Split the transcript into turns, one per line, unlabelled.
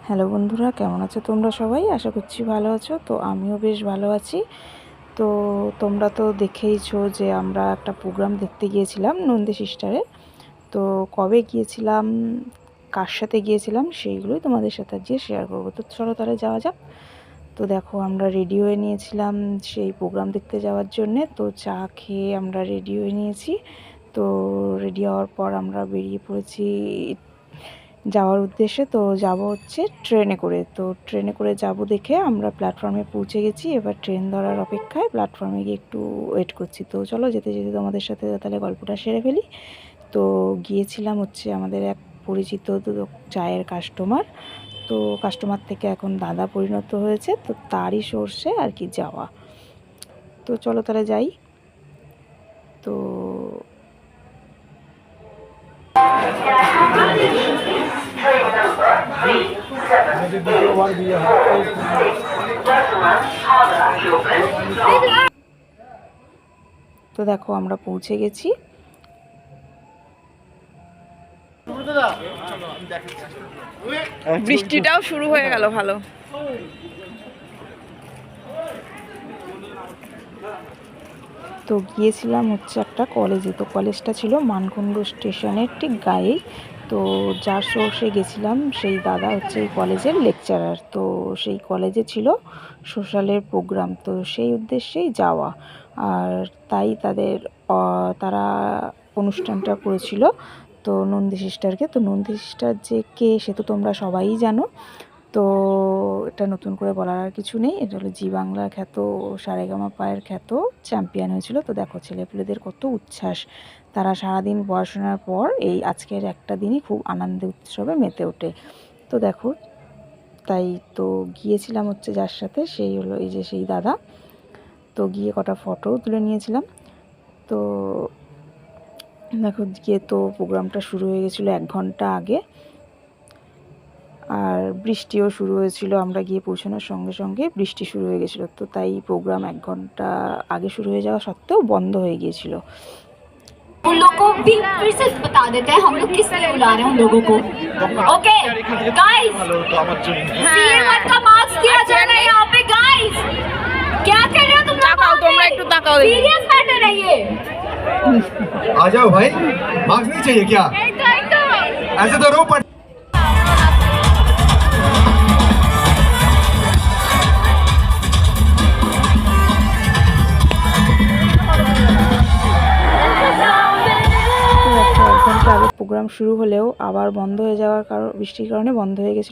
Hello বন্ধুরা, কেমন আছো তোমরা সবাই? আশা করছি ভালো আছো। তো আমিও বেশ ভালো আছি। তো তোমরা তো দেখেইছো যে আমরা একটা প্রোগ্রাম দেখতে গিয়েছিলাম নন্দী সিস্টারে। তো কবে গিয়েছিলাম, কার সাথে গিয়েছিলাম, সেইগুলোই তোমাদের সাথে আজকে শেয়ার করবো। তো চলো তাহলে যাওয়া যাক। তো দেখো, আমরা রেডি হয়ে নিয়েছিলাম সেই প্রোগ্রাম দেখতে যাওয়ার জন্যে। তো চা খেয়ে আমরা রেডি হয়ে নিয়েছি। তো রেডি হওয়ার পর আমরা বেরিয়ে পড়েছি যাওয়ার উদ্দেশ্যে। তো যাব হচ্ছে ট্রেনে করে। তো ট্রেনে করে যাব দেখে আমরা প্ল্যাটফর্মে পৌঁছে গেছি। এবার ট্রেন ধরার অপেক্ষায় প্ল্যাটফর্মে গিয়ে একটু ওয়েট করছি। তো চলো যেতে যেতে তোমাদের সাথে তাহলে গল্পটা সেরে ফেলি। তো গিয়েছিলাম হচ্ছে আমাদের এক পরিচিত চায়ের কাস্টমার। তো কাস্টমার থেকে এখন দাদা পরিণত হয়েছে। তো তারই সোর্সে আর কি যাওয়া। তো চলো তাহলে যাই। তো তো দেখো আমরা পৌঁছে গেছি। বৃষ্টিটাও শুরু হয়ে গেল ভালো। তো গিয়েছিলাম হচ্ছে একটা কলেজে। তো কলেজটা ছিল মানকুণ্ড স্টেশনের ঠিক গায়েই। তো যার সোর্সে গেছিলাম সেই দাদা হচ্ছে এই কলেজের লেকচারার। তো সেই কলেজে ছিল সোশ্যালের প্রোগ্রাম। তো সেই উদ্দেশ্যেই যাওয়া। আর তাই তারা অনুষ্ঠানটা করেছিল তো নন্দী সিস্টারকে। তো নন্দী সিস্টার যে কে সে তো তোমরা সবাই জানো। তো এটা নতুন করে বলার আর কিছু নেই। এটা হলো জি বাংলা খ্যাত, সারেগামাপায়ের খ্যাত চ্যাম্পিয়ন হয়েছিল। তো দেখো ছেলেপুলেদের কত উচ্ছ্বাস, তারা সারাদিন পড়াশোনার পর এই আজকের একটা দিনই খুব আনন্দে উৎসবে মেতে ওঠে। তো দেখো, তাই তো গিয়েছিলাম হচ্ছে যার সাথে, সেই হলো এই যে সেই দাদা। তো গিয়ে কটা ফটোও তুলে নিয়েছিলাম। তো দেখো গিয়ে তো প্রোগ্রামটা শুরু হয়ে গেছিলো 1 ঘন্টা আগে। আর বৃষ্টিও শুরু হয়েছিল। আমরা গিয়ে পৌঁছানোর সঙ্গে সঙ্গে বৃষ্টি শুরু হয়ে গেছিলো। তো তাই প্রোগ্রাম 1 ঘন্টা আগে শুরু হয়ে যাওয়া সত্ত্বেও বন্ধ হয়ে গিয়েছিল।
उन लोगों को भी फिर से बता देते हैं हम लोग किस लिए बुला रहे हैं उन लोगों को। ओके गाइस, सीएम का मार्क्स दिया जा रहा है यहाँ पे। गाइस क्या कर रहे हो तुम लोग?
তোমরা একটু তাকাও।
सीरियस मैटर है ये।
आ जाओ भाई, मार्क्स नहीं चाहिए क्या? ऐसे तो रो पड़।
প্রোগ্রাম শুরু হলেও আবার বন্ধ হয়ে যাওয়ার বৃষ্টির কারণে বন্ধ হয়ে গেছে।